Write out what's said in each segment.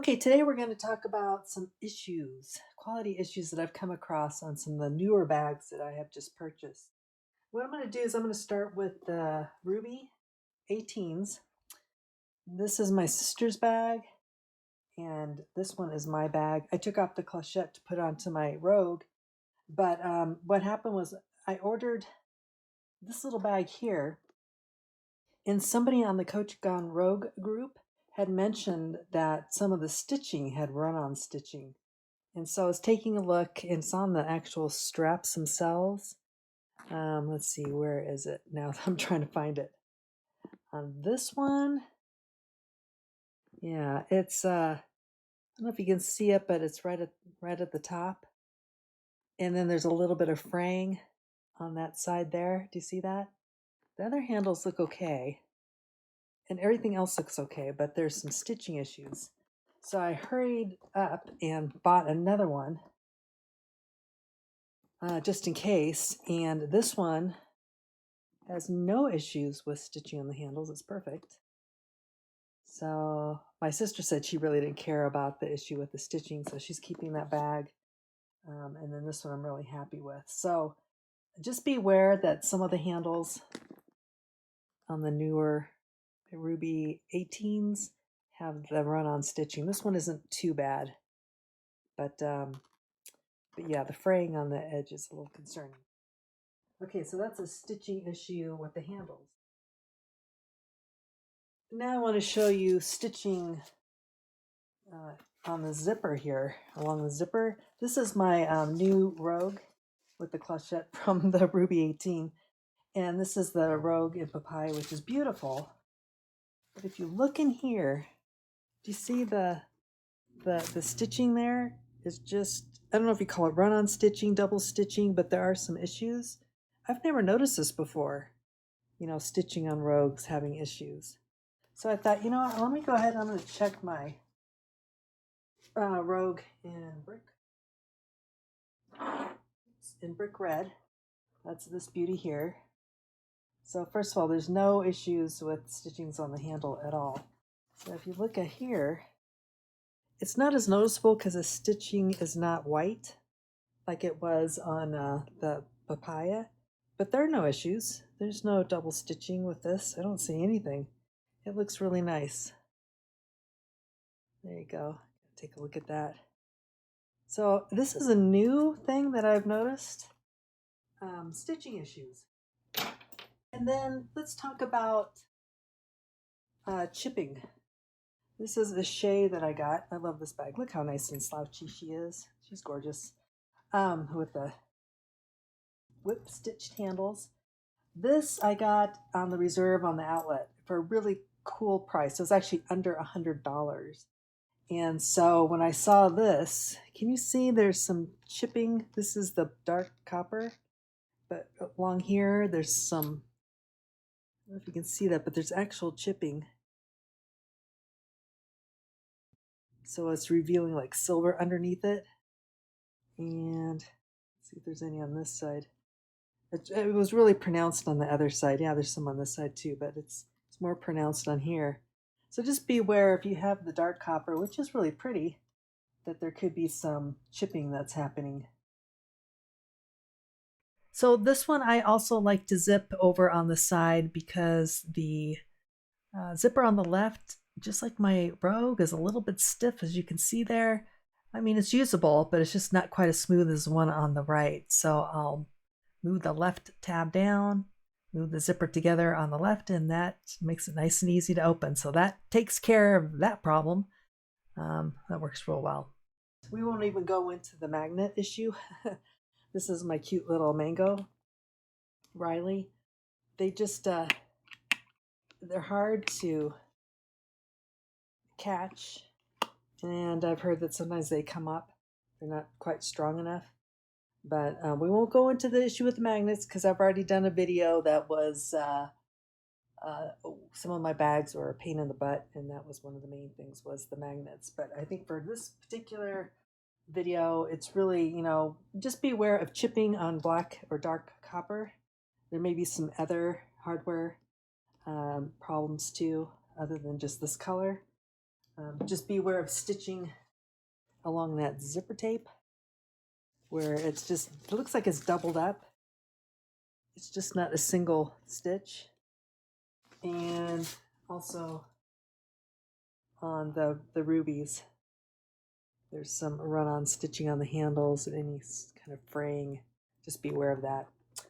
Okay, today we're going to talk about some issues, quality issues that I've come across on some of the newer bags that I have just purchased. What I'm going to do is I'm going to start with the Ruby 18s. This is my sister's bag, and this one is my bag. I took off the clochette to put onto my Rogue, but what happened was I ordered this little bag here, and somebody on the Coach Gone Rogue group had mentioned that some of the stitching had run on stitching. And so I was taking a look, and it's on the actual straps themselves. Let's see, where is it now? I'm trying to find it. On this one, yeah, it's I don't know if you can see it, but it's right at the top. And then there's a little bit of fraying on that side there. Do you see that? The other handles look okay, and everything else looks okay, but there's some stitching issues. So I hurried up and bought another one just in case. And this one has no issues with stitching on the handles. It's perfect. So my sister said she really didn't care about the issue with the stitching, so she's keeping that bag. And then this one I'm really happy with. So just be aware that some of the handles on the newer Ruby 18s have the run-on stitching. This one isn't too bad, but yeah, the fraying on the edge is a little concerning. Okay, so that's a stitching issue with the handles. Now I want to show you stitching on the zipper here, along the zipper. This is my new Rogue with the clochette from the Ruby 18. And this is the Rogue in Papaya, which is beautiful. But if you look in here, do you see the stitching there is just, I don't know if you call it run-on stitching, double stitching, but there are some issues. I've never noticed this before, stitching on Rogues having issues. So I thought, what, let me go ahead and I'm going to check my Rogue in brick red. That's this beauty here. So first of all, there's no issues with stitchings on the handle at all. So if you look at here, it's not as noticeable because the stitching is not white like it was on the Papaya, but there are no issues. There's no double stitching with this. I don't see anything. It looks really nice. There you go. Take a look at that. So this is a new thing that I've noticed, stitching issues. And then let's talk about chipping. This is the Shay that I got. I love this bag. Look how nice and slouchy she is. She's gorgeous. With the whip stitched handles. This I got on the reserve on the outlet for a really cool price. It was actually under $100. And so when I saw this, can you see there's some chipping? This is the dark copper, but along here there's some, I don't know if you can see that, but there's actual chipping. So it's revealing like silver underneath it. And let's see if there's any on this side. It was really pronounced on the other side. Yeah, there's some on this side too, but it's more pronounced on here. So just be aware if you have the dark copper, which is really pretty, that there could be some chipping that's happening. So this one I also like to zip over on the side because the zipper on the left, just like my Rogue, is a little bit stiff, as you can see there. I mean, it's usable, but it's just not quite as smooth as the one on the right. So I'll move the left tab down, move the zipper together on the left, and that makes it nice and easy to open. So that takes care of that problem. That works real well. We won't even go into the magnet issue. This is my cute little mango Riley. They just, they're hard to catch. And I've heard that sometimes they come up. They're not quite strong enough. But we won't go into the issue with the magnets because I've already done a video that was some of my bags were a pain in the butt, and that was one of the main things was the magnets. But I think for this particular video, it's really, just be aware of chipping on black or dark copper. There may be some other hardware problems too, other than just this color. Just be aware of stitching along that zipper tape where it looks like it's doubled up. It's just not a single stitch. And also on the rubies, there's some run-on stitching on the handles and any kind of fraying. Just be aware of that.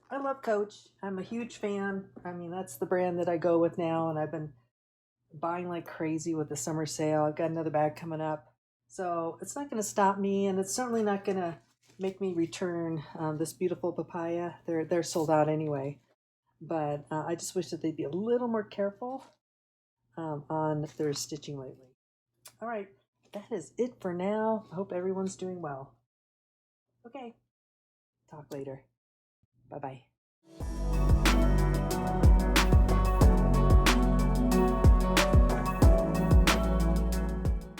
I love Coach. I'm a huge fan. I mean, that's the brand that I go with now, and I've been buying like crazy with the summer sale. I've got another bag coming up. So it's not going to stop me, and it's certainly not going to make me return this beautiful papaya. They're sold out anyway. But I just wish that they'd be a little more careful on their stitching lately. All right, that is it for now. I hope everyone's doing well. Okay, talk later. Bye-bye.